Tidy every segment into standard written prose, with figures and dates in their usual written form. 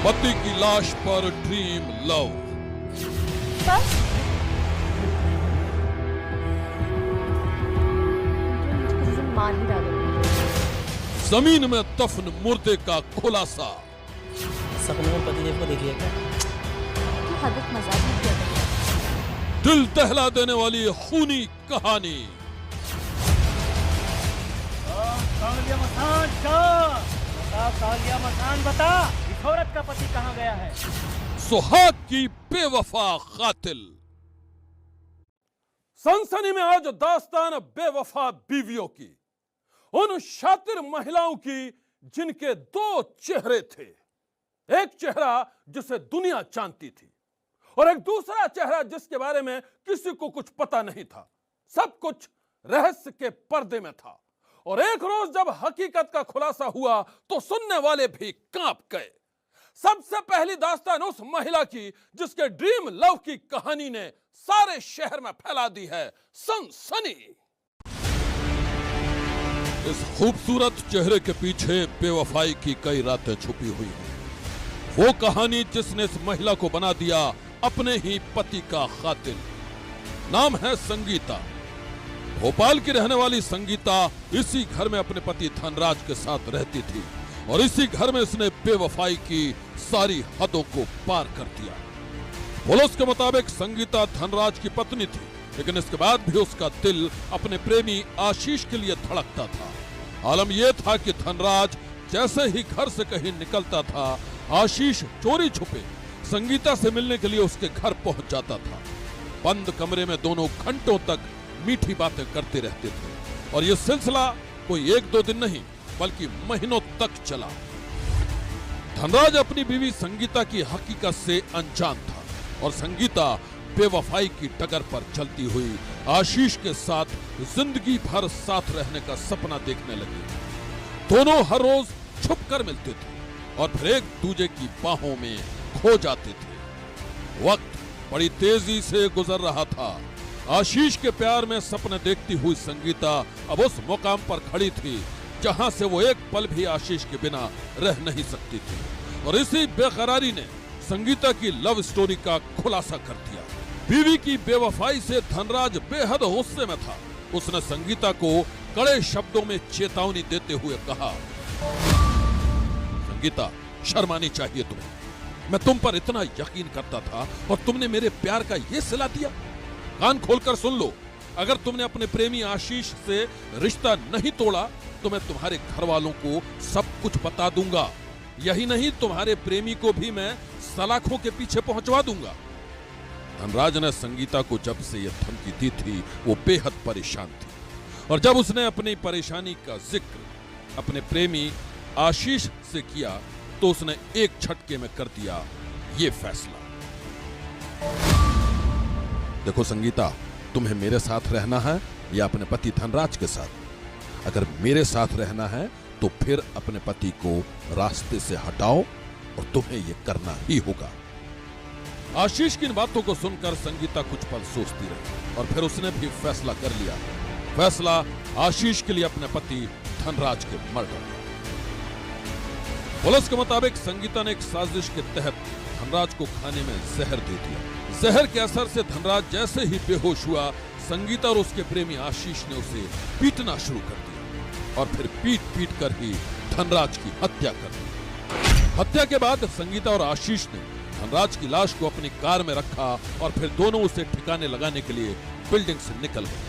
पति की लाश पर ड्रीम लव। मार ही डालोगे। जमीन में दफन मुर्दे का खुलासा। सपने में पतिदेव को देख लिया क्या? तू हद मजाक नहीं किया करता। दिल दहला देने वाली खूनी कहानी। बता, इस औरत का पति कहाँ गया है? सुहाग की बेवफा कातिल। सनसनी में आज दास्तान बेवफा बीवियों की, उन शातिर महिलाओं की जिनके दो चेहरे थे। एक चेहरा जिसे दुनिया जानती थी और एक दूसरा चेहरा जिसके बारे में किसी को कुछ पता नहीं था। सब कुछ रहस्य के पर्दे में था और एक रोज जब हकीकत का खुलासा हुआ तो सुनने वाले भी कांप गए। सबसे पहली दास्तान उस महिला की जिसके ड्रीम लव की कहानी ने सारे शहर में फैला दी है सनसनी। इस खूबसूरत चेहरे के पीछे बेवफाई की कई रातें छुपी हुई हैं। वो कहानी जिसने इस महिला को बना दिया अपने ही पति का कातिल। नाम है संगीता। भोपाल की रहने वाली संगीता इसी घर में अपने पति धनराज के साथ रहती थी और इसी घर में इसने बेवफाई की सारी हदों को पार कर दिया। पुलिस के मुताबिक संगीता धनराज की पत्नी थी, लेकिन इसके बाद भी उसका दिल अपने प्रेमी आशीष के लिए धड़कता था। आलम यह था कि धनराज जैसे ही घर से कहीं निकलता था, आशीष चोरी छुपे संगीता से मिलने के लिए उसके घर पहुंच जाता था। बंद कमरे में दोनों घंटों तक मीठी बातें करते रहते थे और यह सिलसिला कोई एक दो दिन नहीं बल्कि महीनों तक चला। धनराज अपनी बीवी संगीता की हकीकत से अनजान था और संगीता बेवफाई की डगर पर चलती हुई आशीष के साथ जिंदगी भर साथ रहने का सपना देखने लगी। दोनों हर रोज छुप कर मिलते थे और फिर एक दूसरे की बाहों में खो जाते थे। वक्त बड़ी तेजी से गुजर रहा था। आशीष के प्यार में सपने देखती हुई संगीता अब उस मुकाम पर खड़ी थी जहां से वो एक पल भी आशीष के बिना रह नहीं सकती थी और इसी बेकरारी ने संगीता की लव स्टोरी का खुलासा कर दिया। बीवी की बेवफाई से धनराज बेहद गुस्से में था। उसने संगीता को कड़े शब्दों में चेतावनी देते हुए कहा, संगीता, शर्म आनी चाहिए तुम्हें। मैं तुम पर इतना यकीन करता था और तुमने मेरे प्यार का ये सिला दिया। कान खोलकर सुन लो, अगर तुमने अपने प्रेमी आशीष से रिश्ता नहीं तोड़ा तो मैं तुम्हारे घर वालों को सब कुछ बता दूंगा। यही नहीं, तुम्हारे प्रेमी को भी मैं सलाखों के पीछे पहुंचवा दूंगा। धनराज ने संगीता को जब से यह धमकी दी थी वो बेहद परेशान थी और जब उसने अपनी परेशानी का जिक्र अपने प्रेमी आशीष से किया तो उसने एक झटके में कर दिया ये फैसला। देखो संगीता, तुम्हें मेरे साथ रहना है या अपने पति धनराज के साथ? अगर मेरे साथ रहना है तो फिर अपने पति को रास्ते से हटाओ और तुम्हें यह करना ही होगा। आशीष की इन बातों को सुनकर संगीता कुछ पल सोचती रही और फिर उसने भी फैसला कर लिया। फैसला आशीष के लिए अपने पति धनराज के मर्डर का। पुलिस के मुताबिक संगीता ने एक साजिश के तहत धनराज को खाने में जहर दे दिया। जहर के असर से धनराज जैसे ही बेहोश हुआ, संगीता और उसके प्रेमी आशीष ने उसे पीटना शुरू कर दिया और फिर पीट कर ही धनराज की हत्या कर दी। हत्या के बाद संगीता और आशीष ने धनराज की लाश को अपनी कार में रखा और फिर दोनों उसे ठिकाने लगाने के लिए बिल्डिंग से निकल गए।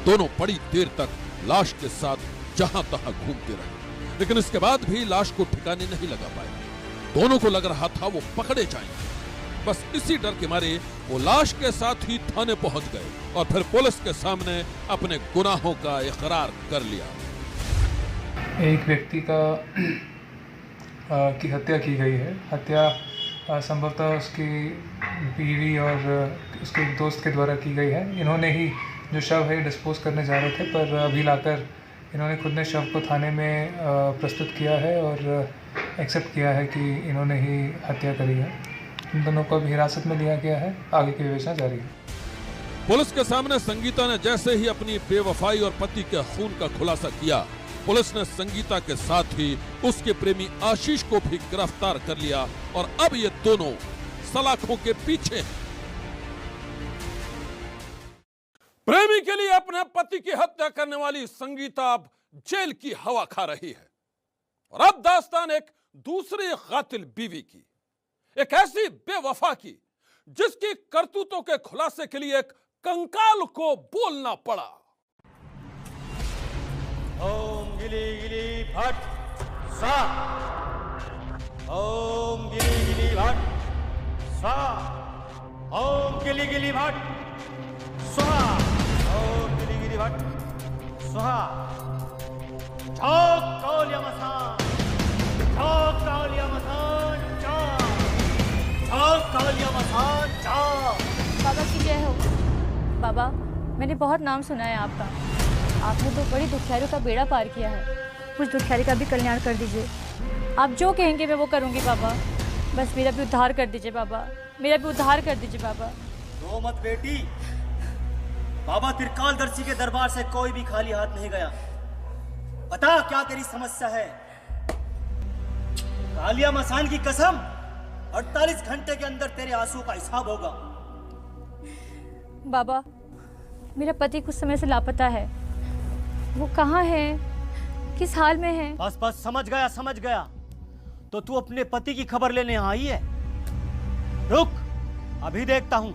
दोनों बड़ी देर तक लाश के साथ जहां तहां घूमते रहे, लेकिन इसके बाद भी लाश को ठिकाने नहीं लगा पाए। दोनों को लग रहा था वो पकड़े जाएंगे। बस इसी डर के मारे वो लाश के साथ ही थाने पहुंच गए और फिर पुलिस के सामने अपने गुनाहों का इकरार कर लिया। एक व्यक्ति की हत्या की गई है। हत्या संभवतः उसकी बीवी और उसके एक दोस्त के द्वारा की गई है। इन्होंने ही जो शव है डिस्पोज करने जा रहे थे, पर अभी लाकर इन्होंने खुद ने शव को थाने में प्रस्तुत किया है और एक्सेप्ट किया है कि इन्होंने ही हत्या करी है। इन दोनों को भी हिरासत में लिया गया है। आगे की विवेचना जारी है। पुलिस के सामने संगीता ने जैसे ही अपनी बेवफाई और पति के खून का खुलासा किया, पुलिस ने संगीता के साथ ही उसके प्रेमी आशीष को भी गिरफ्तार कर लिया और अब ये दोनों सलाखों के पीछे हैं। प्रेमी के लिए अपने पति की हत्या करने वाली संगीता अब जेल की हवा खा रही है और अब दास्तान एक दूसरी कातिल बीवी की, एक ऐसी बेवफा की जिसकी करतूतों के खुलासे के लिए एक कंकाल को बोलना पड़ा। ओम गिली गिली भट सा, ओम गिली गिली भट सा, ओम गिली गिली भट स्वाहा, ओम गिली गिली भट स्वाहा। झोंक कालिया मसान, झोंक कालिया मसान जा, झोंक कालिया मसान जा। बाबा की जय हो। बाबा, मैंने बहुत नाम सुना है आपका। आपने तो बड़ी दुखियारियों का बेड़ा पार किया है। कुछ दुखियारी का भी कल्याण कर दीजिए। आप जो कहेंगे मैं वो करूँगी बाबा। बस मेरा भी उद्धार कर दीजिए बाबा, मेरा भी उद्धार कर दीजिए बाबा। रो मत बेटी, बाबा त्रिकालदर्शी के दरबार से कोई भी खाली हाथ नहीं गया। बता क्या तेरी समस्या है? कालिया मसान की कसम, 48 घंटे के अंदर तेरे आंसू का हिसाब होगा। बाबा, मेरा पति कुछ समय से लापता है। वो कहाँ है, किस हाल में है? बस बस, समझ गया समझ गया। तो तू अपने पति की खबर लेने यहाँ आई है? रुक, अभी देखता हूं।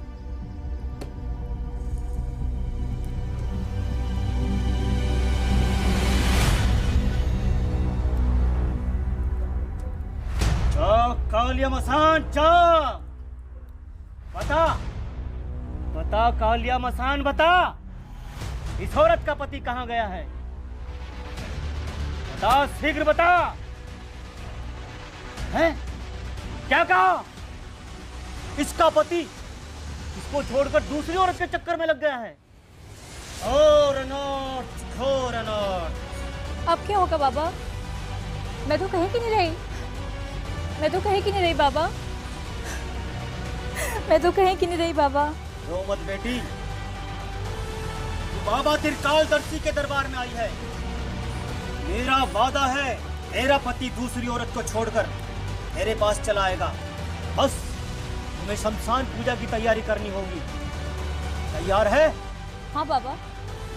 कालिया मसान जा, बता बता कालिया मसान बता, इस औरत का पति कहां गया है? बता, शीघ्र बता। है क्या कहा? इसका पति इसको छोड़कर दूसरी औरत के चक्कर में लग गया है। घोर अनर्थ, घोर अनर्थ। अब क्या होगा बाबा? मैं तो कहीं की नहीं रही, मैं तो कहीं की नहीं रही बाबा, मैं तो कहीं की नहीं रही बाबा। रो मत बेटी, तू बाबा त्रिकालदर्शी के दरबार में आई है। मेरा वादा है, तेरा पति दूसरी औरत को छोड़कर तेरे पास चला आएगा। बस तुम्हें शमशान पूजा की तैयारी करनी होगी। तैयार है? हाँ बाबा,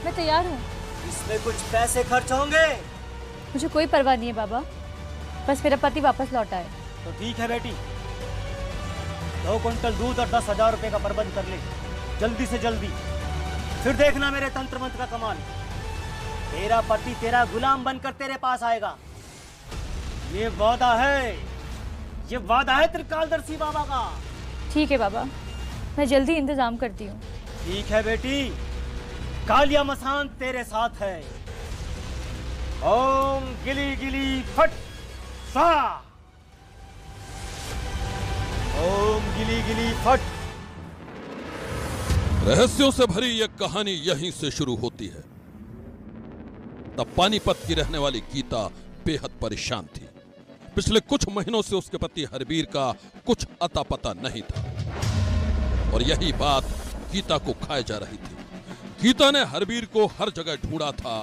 मैं तैयार हूँ। इसमें कुछ पैसे खर्च होंगे। मुझे कोई परवाह नहीं है बाबा, बस मेरा पति वापस लौट आए। तो ठीक है बेटी, 2 क्विंटल दूध और 10,000 रुपए का प्रबंध कर ले, जल्दी से जल्दी। फिर देखना मेरे तंत्र मंत्र का कमाल। तेरा पति तेरा गुलाम बनकर तेरे पास आएगा। ये वादा है, ये वादा है त्रिकालदर्शी बाबा का। ठीक है बाबा, मैं जल्दी इंतजाम करती हूँ। ठीक है बेटी, कालिया मसान तेरे साथ है। ओम गिली गिली फट सा, ओम गिली गिली फट। रहस्यों से भरी यह कहानी यहीं से शुरू होती है। तब पानीपत की रहने वाली गीता बेहद परेशान थी। पिछले कुछ महीनों से उसके पति हरबीर का कुछ अता पता नहीं था और यही बात गीता को खाए जा रही थी। गीता ने हरबीर को हर जगह ढूंढा था,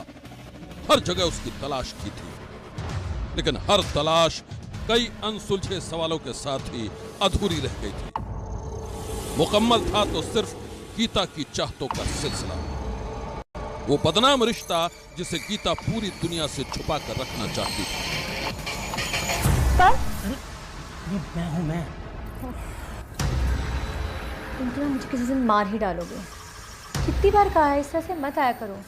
हर जगह उसकी तलाश की थी, लेकिन हर तलाश कई अनसुलझे सवालों के साथ ही अधूरी रह गई थी। मुकम्मल था तो सिर्फ गीता की चाहतों का सिलसिला, वो बदनाम रिश्ता जिसे गीता पूरी दुनिया से छुपा कर रखना चाहती थी। मैं हूं मैं। तुम तो मुझे किसी दिन मार ही डालोगे। कितनी बार कहा है इस तरह से मत आया करो,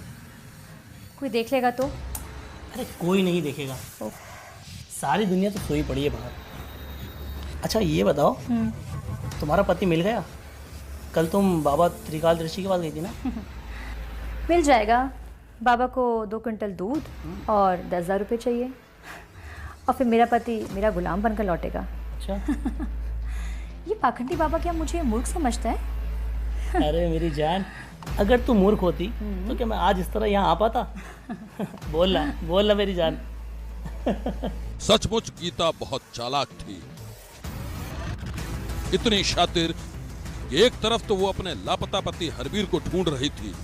कोई देख लेगा तो? अरे कोई नहीं देखेगा, सारी दुनिया तो सोई पड़ी है बाहर। अच्छा ये बताओ, तुम्हारा पति मिल गया? कल तुम बाबा त्रिकालदर्शी के पास गई थी ना? मिल जाएगा। बाबा को 2 क्विंटल दूध और 10,000 रुपये चाहिए और फिर मेरा पति मेरा गुलाम बनकर लौटेगा। अच्छा। ये पाखंडी बाबा क्या मुझे मूर्ख समझता है? अरे मेरी जान, अगर तू मूर्ख होती तो क्या मैं आज इस तरह यहाँ आ पाता? बोलना मेरी जान। सचमुच गीता बहुत चालाक थी, इतनी शातिर कि एक तरफ तो वो अपने लापता पति हरबीर को ढूंढ रही थी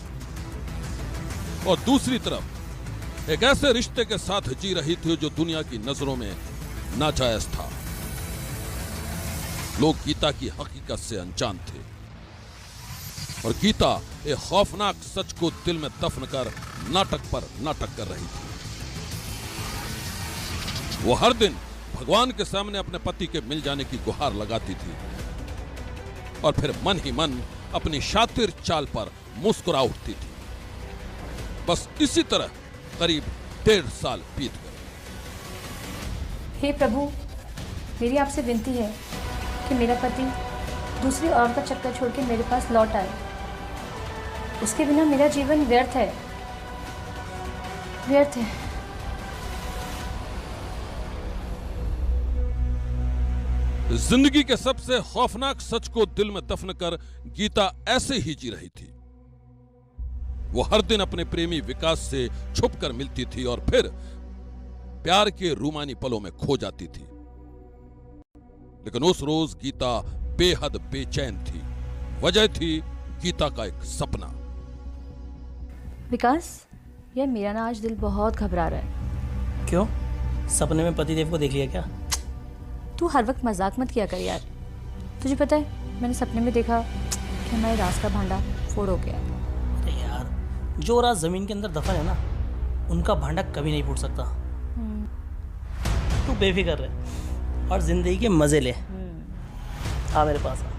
और दूसरी तरफ एक ऐसे रिश्ते के साथ जी रही थी जो दुनिया की नजरों में नाजायज था। लोग गीता की हकीकत से अनजान थे और गीता एक खौफनाक सच को दिल में दफन कर नाटक पर नाटक कर रही थी। वो हर दिन भगवान के सामने अपने पति के मिल जाने की गुहार लगाती थी और फिर मन ही मन अपनी शातिर चाल पर मुस्कुरा उठती थी। बस इसी तरह करीब 1.5 साल बीत गए। हे प्रभु, मेरी आपसे विनती है कि मेरा पति दूसरी औरत का चक्कर छोड़ के मेरे पास लौट आए। उसके बिना मेरा जीवन व्यर्थ है, व्यर्थ है। जिंदगी के सबसे खौफनाक सच को दिल में दफन कर गीता ऐसे ही जी रही थी। वो हर दिन अपने प्रेमी विकास से छुपकर मिलती थी और फिर प्यार के रूमानी पलों में खो जाती थी। लेकिन उस रोज गीता बेहद बेचैन थी। वजह थी गीता का एक सपना। विकास, यार मेरा ना आज दिल बहुत घबरा रहा है। क्यों? सपने में पतिदेव को देख लिया क्या? तू हर वक्त मजाक मत किया कर यार। तुझे पता है, मैंने सपने में देखा कि हमारे राज का भांडा फोड़ हो गया। अरे यार, जो राज जमीन के अंदर दफन है ना, उनका भांडा कभी नहीं फूट सकता। तू बेफिक्र रह और जिंदगी के मजे ले। आ मेरे पास आ।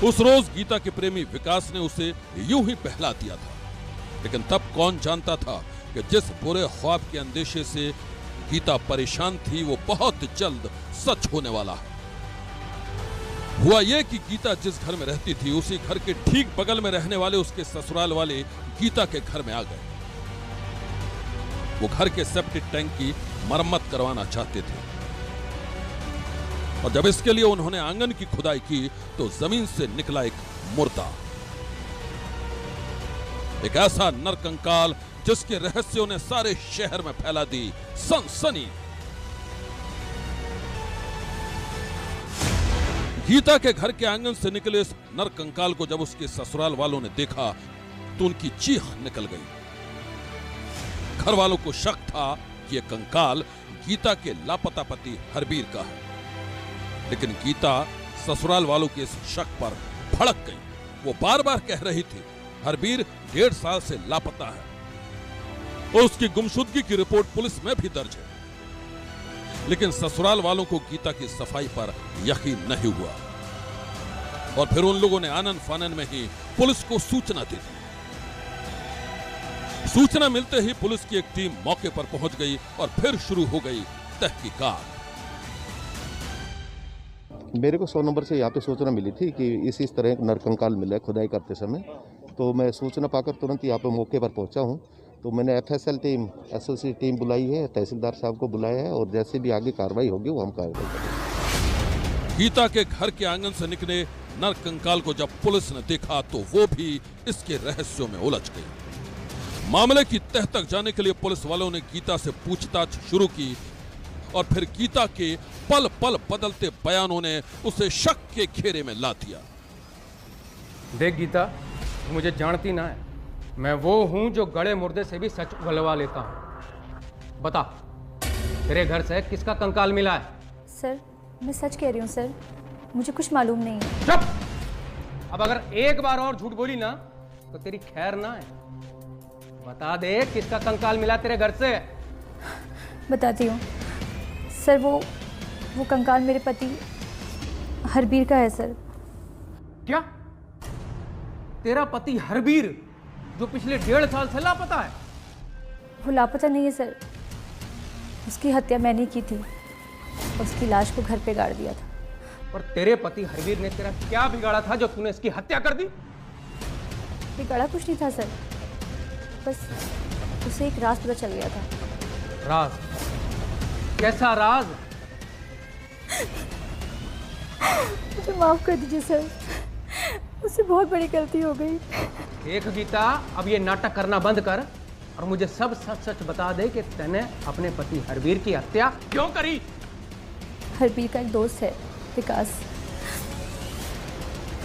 उस रोज गीता के प्रेमी विकास ने उसे यूं ही बहला दिया था। लेकिन तब कौन जानता था कि जिस बुरे ख्वाब के अंदेशे से गीता परेशान थी वो बहुत जल्द सच होने वाला है। हुआ यह कि गीता जिस घर में रहती थी उसी घर के ठीक बगल में रहने वाले उसके ससुराल वाले गीता के घर में आ गए। वो घर के सेप्टिक टैंक की मरम्मत करवाना चाहते थे और जब इसके लिए उन्होंने आंगन की खुदाई की तो जमीन से निकला एक मुर्दा, एक ऐसा नरकंकाल जिसके रहस्यों ने सारे शहर में फैला दी सनसनी। गीता के घर के आंगन से निकले इस नरकंकाल को जब उसके ससुराल वालों ने देखा तो उनकी चीख निकल गई। घर वालों को शक था कि यह कंकाल गीता के लापता पति हरबीर का है। लेकिन गीता ससुराल वालों के इस शक पर भड़क गई। वो बार बार कह रही थी हरबीर 1.5 साल से लापता है और उसकी गुमशुदगी की रिपोर्ट पुलिस में भी दर्ज है। लेकिन ससुराल वालों को गीता की सफाई पर यकीन नहीं हुआ और फिर उन लोगों ने आनन फानन में ही पुलिस को सूचना दी। सूचना मिलते ही पुलिस की एक टीम मौके पर पहुंच गई और फिर शुरू हो गई तहकीकात। मेरे को 100 नंबर से यहाँ पे सूचना मिली थी कि इस तरह एक नरकंकाल मिला है खुदाई करते समय। तो मैं सूचना पाकर तुरंत यहाँ पे मौके पर पहुँचा हूँ। तो मैंने FSL टीम, SOC टीम बुलाई है, तहसीलदार साहब को बुलाया है और जैसे भी आगे कार्रवाई होगी वो हम कार्रवाई करेंगे। गीता के घर के आंगन से निकले नरकंकाल को जब पुलिस ने देखा तो वो भी इसके रहस्यों में उलझ गई। मामले की तह तक जाने के लिए पुलिस वालों ने गीता से पूछताछ शुरू की और फिर गीता के पल पल बदलते बयानों ने उसे शक के घेरे में ला दिया। देख गीता, तू मुझे जानती ना है। मैं वो हूं जो गड़े मुर्दे से भी सच उगलवा लेता हूं। बता, तेरे घर से किसका कंकाल मिला है? सर, मैं सच कह रही हूँ सर, मुझे कुछ मालूम नहीं है। चुप! अब अगर एक बार और झूठ बोली ना तो तेरी खैर ना है। बता दे, किसका कंकाल मिला तेरे घर से? बताती हूँ सर, वो कंकाल मेरे पति हरबीर का है सर। क्या? तेरा पति हरबीर जो पिछले 1.5 साल से लापता है? वो लापता नहीं है सर, उसकी हत्या मैंने की थी। उसकी लाश को घर पे गाड़ दिया था। और तेरे पति हरबीर ने तेरा क्या बिगाड़ा था जो तूने इसकी हत्या कर दी? बिगाड़ा कुछ नहीं था सर, बस उसे एक राज पता चल गया था। राज? कैसा राज? मुझे माफ कर दीजिए सर, मुझसे बहुत बड़ी गलती हो गई। देख गीता, अब ये नाटक करना बंद कर और मुझे सब सच सच बता दे कि तूने अपने पति हरबीर की हत्या क्यों करी? हरबीर का एक दोस्त है विकास,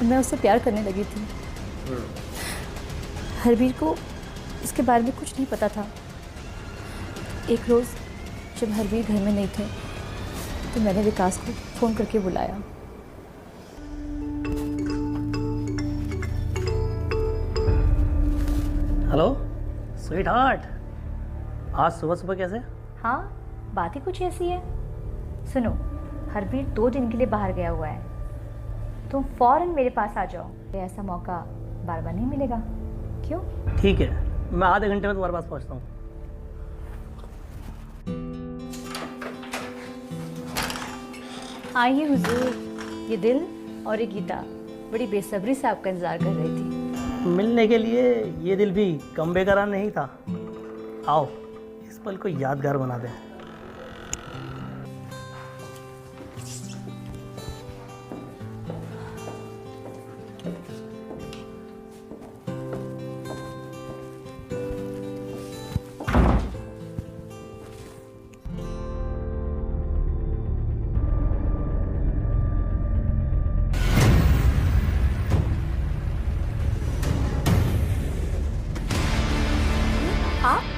मैं उससे प्यार करने लगी थी। हरबीर को इसके बारे में कुछ नहीं पता था। एक रोज़ जब हरवीर घर में नहीं थे तो मैंने विकास को फ़ोन करके बुलाया। हेलो स्वीट हार्ट, आज सुबह सुबह कैसे? हाँ, बात ही कुछ ऐसी है। सुनो, हरवीर 2 दिन के लिए बाहर गया हुआ है, तुम फ़ौरन मेरे पास आ जाओ। ऐसा मौका बार बार नहीं मिलेगा। क्यों? ठीक है, मैं आधे घंटे में तुम्हारे पास पहुंचता हूँ। आइए हुजूर, ये दिल और ये गीता बड़ी बेसब्री से आपका इंतज़ार कर रही थी। मिलने के लिए ये दिल भी कम बेकरार नहीं था। आओ इस पल को यादगार बना दें।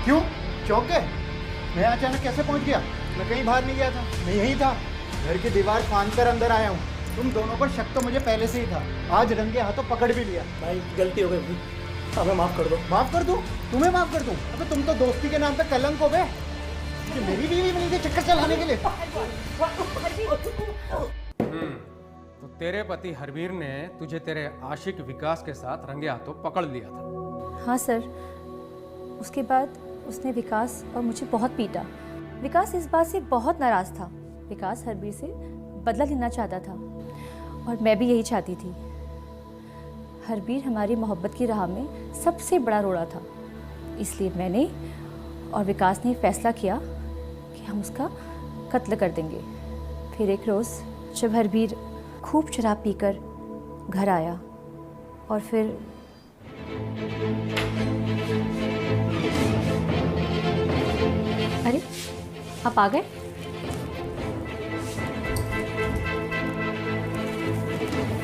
क्यों चौंके? मैं अचानक कैसे पहुंच गया? मैं कहीं बाहर नहीं गया था, मैं यहीं था। घर की दीवार फांद कर अंदर आया हूँ। तुम दोनों पर शक तो मुझे पहले से ही था, आज रंगे हाथों पकड़ भी लिया। भाई गलती हो गई भाई, हमें माफ़ कर दो। माफ कर दूं? तुम्हें माफ कर दूं? अबे तुम तो दोस्ती के नाम पे कलंक हो बे। कि मेरी बीवी बनी थी चक्कर चलाने के लिए। तो तेरे पति हरवीर ने तुझे तेरे आशिक विकास के साथ रंगे हाथों पकड़ लिया था। हाँ सर, उसके बाद उसने विकास और मुझे बहुत पीटा। विकास इस बात से बहुत नाराज़ था। विकास हरवीर से बदला लेना चाहता था और मैं भी यही चाहती थी। हरवीर हमारी मोहब्बत की राह में सबसे बड़ा रोड़ा था, इसलिए मैंने और विकास ने फैसला किया कि हम उसका कत्ल कर देंगे। फिर एक रोज़ जब हरवीर खूब शराब पीकर घर आया और फिर अरे आप आ गए?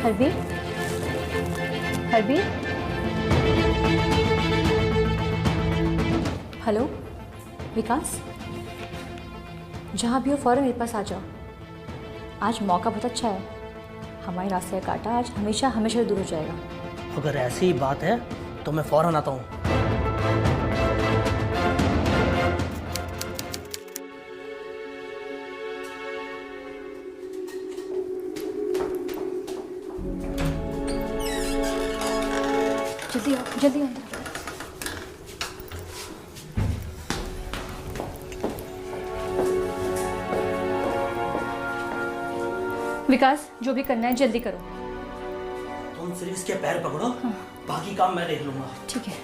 हरवीर, हरवीर, हेलो विकास, जहाँ भी हो फ़ौरन मेरे पास आ जाओ। आज मौका बहुत अच्छा है, हमारे रास्ते का कांटा आज हमेशा हमेशा दूर हो जाएगा। अगर ऐसी बात है तो मैं फौरन आता हूँ। जल्दी आओ, जल्दी आओ। विकास, जो भी करना है जल्दी करो। तुम सिर्फ इसके पैर पकड़ो, बाकी काम मैं देख लूंगा। ठीक है।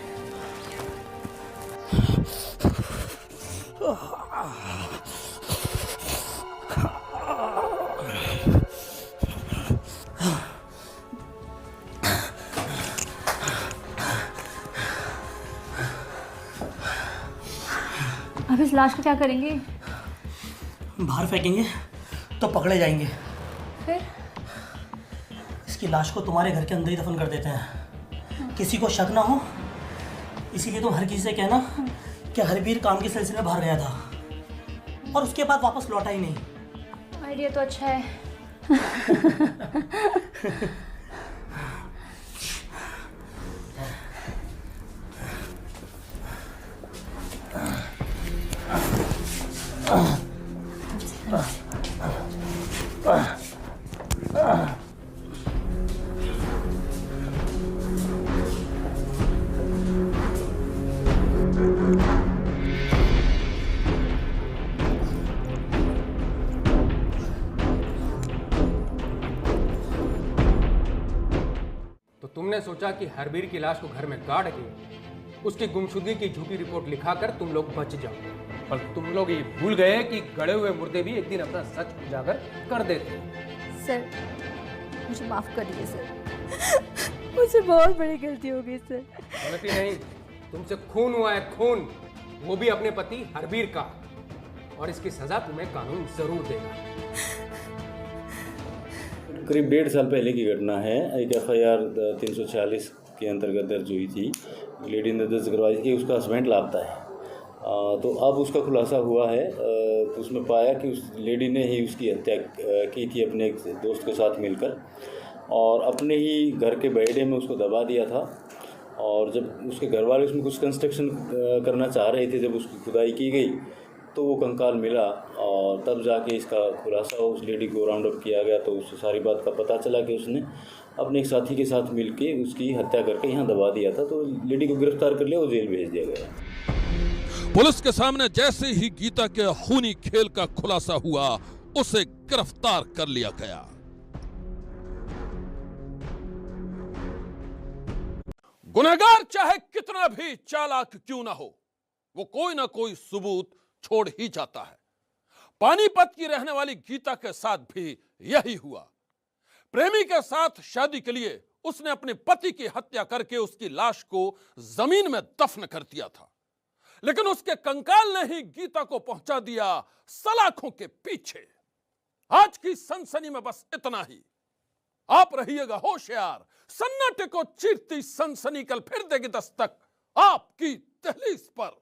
अब इस लाश का क्या करेंगे? बाहर फेंकेंगे तो पकड़े जाएंगे। फिर इसकी लाश को तुम्हारे घर के अंदर ही दफन कर देते हैं, किसी को शक ना हो। इसीलिए तुम हर किसी से कहना कि हरवीर काम के सिलसिले में बाहर गया था और उसके बाद वापस लौटा ही नहीं। आइडिया तो अच्छा है। तो तुमने सोचा कि हरवीर की लाश को घर में गाड़ के उसकी गुमशुदगी की झूठी रिपोर्ट लिखाकर तुम लोग बच जाओ, पर तुम लोग ये भूल गए कि गड़े हुए मुर्दे भी एक दिन अपना सच उजागर कर देते हैं। सर, मुझे माफ़ कर दीजिए सर, मुझसे बहुत बड़ी गलती हो गई सर। गलती नहीं, तुमसे खून हुआ है, खून, वो भी अपने पति हरवीर का, और इसकी सजा तुम्हें कानून जरूर देगा। करीब 1.5 साल पहले की घटना है। एक FIR 346 के अंतर्गत दर्ज हुई थी। लेडी ने दर्ज करवाई थी कि उसका हस्बैंड लापता है। तो अब उसका खुलासा हुआ है। तो उसमें पाया कि उस लेडी ने ही उसकी हत्या की थी अपने एक दोस्त के साथ मिलकर, और अपने ही घर के बैठे में उसको दबा दिया था। और जब उसके घर वाले उसमें कुछ कंस्ट्रक्शन करना चाह रहे थे, जब उसकी खुदाई की गई तो वो कंकाल मिला, और तब जाके इसका खुलासा उस लेडी को राउंड अप किया गया। तो उससे सारी बात का पता चला कि उसने अपने एक साथी के साथ मिलके उसकी हत्या करके यहाँ दबा दिया था। तो लेडी को गिरफ्तार कर लिया और जेल भेज दिया गया। पुलिस के सामने जैसे ही गीता के खूनी खेल का खुलासा हुआ, उसे गिरफ्तार कर लिया गया। गुनहगार चाहे कितना भी चालाक क्यों ना हो, वो कोई ना कोई सबूत छोड़ ही जाता है। पानीपत की रहने वाली गीता के साथ भी यही हुआ। प्रेमी के साथ शादी के लिए उसने अपने पति की हत्या करके उसकी लाश को जमीन में दफन कर दिया था, लेकिन उसके कंकाल ने ही गीता को पहुंचा दिया सलाखों के पीछे। आज की सनसनी में बस इतना ही। आप रहिएगा होशियार, सन्नाटे को चीरती सनसनी कल फिर देगी दस्तक आपकी दहलीज पर।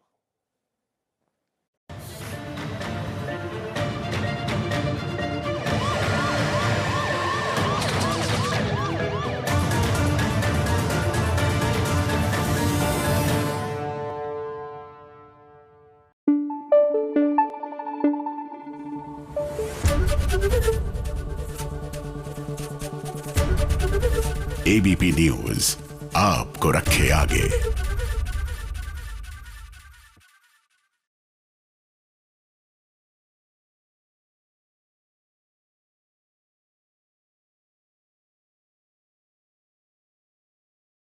एबीपी न्यूज आपको रखे आगे।